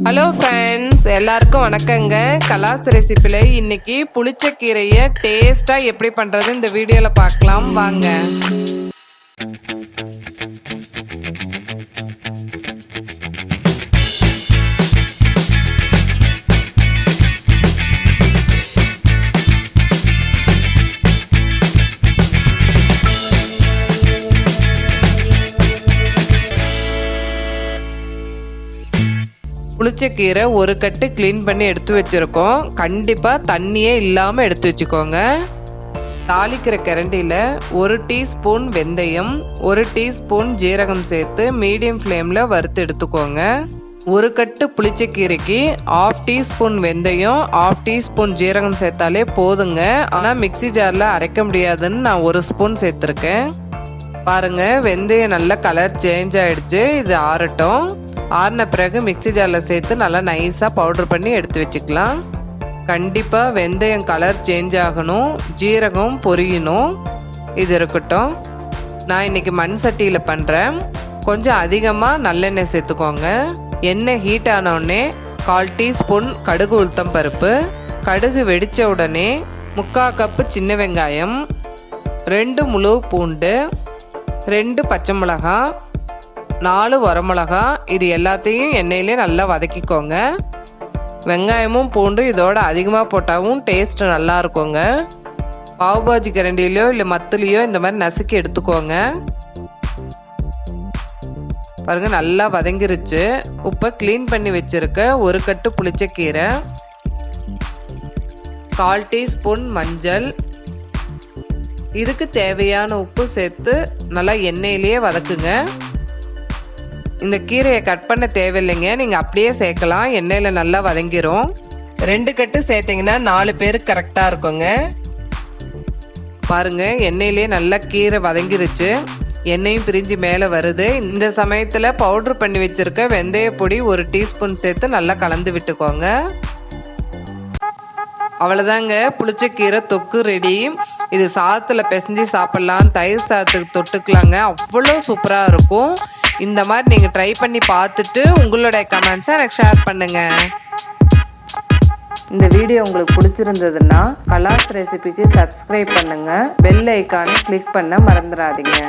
Hello friends, எல்லாருக்கும் வணக்கங்க. கலாஸ் ரெசிபியில் இன்னைக்கு புளிச்சக்கீரையை டேஸ்ட்டாக எப்படி பண்ணுறது இந்த வீடியோவில் பார்க்கலாம் வாங்க. புளிச்சக்கீரை ஒரு கட்டு க்ளீன் பண்ணி எடுத்து வச்சுருக்கோம். கண்டிப்பாக தண்ணியே இல்லாமல் எடுத்து வச்சுக்கோங்க. தாளிக்கிற கரண்டியில் 1 டீஸ்பூன் வெந்தயம், 1 டீஸ்பூன் ஜீரகம் சேர்த்து மீடியம் ஃப்ளேமில் வறுத்து எடுத்துக்கோங்க. ஒரு கட்டு புளிச்சக்கீரைக்கு 1/2 டீஸ்பூன் வெந்தயம், 1/2 டீஸ்பூன் ஜீரகம் சேர்த்தாலே போதுங்க. ஆனால் மிக்சி ஜாரில் அரைக்க முடியாதுன்னு நான் 1 ஸ்பூன் சேர்த்துருக்கேன். பாருங்கள், வெந்தயம் நல்லா கலர் சேஞ்ச் ஆகிடுச்சு. இது ஆறட்டும். ஆறின பிறகு மிக்சி ஜாரில் சேர்த்து நல்லா நைஸாக பவுடர் பண்ணி எடுத்து வச்சுக்கலாம். கண்டிப்பாக வெந்தயம் கலர் சேஞ்ச் ஆகணும், ஜீரகம் பொரியணும். இது இருக்கட்டும். நான் இன்றைக்கி மண் சட்டியில் பண்ணுறேன். கொஞ்சம் அதிகமாக நல்லெண்ணெய் சேர்த்துக்கோங்க. எண்ணெய் ஹீட் ஆனோடனே 1/4 டீஸ்பூன் கடுகு உளுத்தம் பருப்பு, கடுகு வெடித்த உடனே 3/4 கப்பு சின்ன வெங்காயம், 2 முழு பூண்டு, 2 பச்சை மிளகாய், 4 வரமிளகா. இது எல்லாத்தையும் எண்ணெயிலே நல்லா வதக்கிக்கோங்க. வெங்காயமும் பூண்டும் இதோட அதிகமாக போட்டாவும் டேஸ்ட்டு நல்லா இருக்குங்க. பாவுபாஜி கரண்டிலையோ இல்லை மத்துலையோ இந்த மாதிரி நசுக்கி எடுத்துக்கோங்க. பாருங்க, நல்லா வதங்கிருச்சு. உப்பை க்ளீன் பண்ணி வச்சிருக்க 1 கட்டு புளிச்சக்கீரை, 1/4 டீஸ்பூன் மஞ்சள், இதுக்கு தேவையான உப்பு சேர்த்து நல்லா எண்ணெயிலேயே வதக்குங்க. இந்த கீரையை கட் பண்ண தேவையில்லைங்க, நீங்கள் அப்படியே சேர்க்கலாம். எண்ணெயில் நல்லா வதங்கிரும். 2 கட்டு சேர்த்திங்கன்னா 4 பேருக்கு கரெக்டாக இருக்குங்க. பாருங்கள், எண்ணெயிலே நல்லா கீரை வதங்கிருச்சு. எண்ணெயும் பிரிஞ்சு மேலே வருது. இந்த சமயத்தில் பவுட்ரு பண்ணி வச்சுருக்க வெந்தய பொடி 1 டீஸ்பூன் சேர்த்து நல்லா கலந்து விட்டுக்கோங்க. அவ்வளோதாங்க, புளிச்சக்கீரை தொக்கு ரெடி. இது சாதத்தில் பிசைஞ்சு சாப்பிட்லாம், தயிர் சாதத்துக்கு தொட்டுக்கலாங்க. அவ்வளோ சூப்பராக இருக்கும். இந்த மாதிரி நீங்கள் ட்ரை பண்ணி பார்த்துட்டு உங்களுடைய கமெண்ட்ஸை எனக்கு ஷேர் பண்ணுங்கள். இந்த வீடியோ உங்களுக்கு பிடிச்சிருந்ததுன்னா கலாஸ் ரெசிபிக்கு சப்ஸ்கிரைப் பண்ணுங்கள். பெல் ஐக்கானை கிளிக் பண்ண மறந்துடாதீங்க.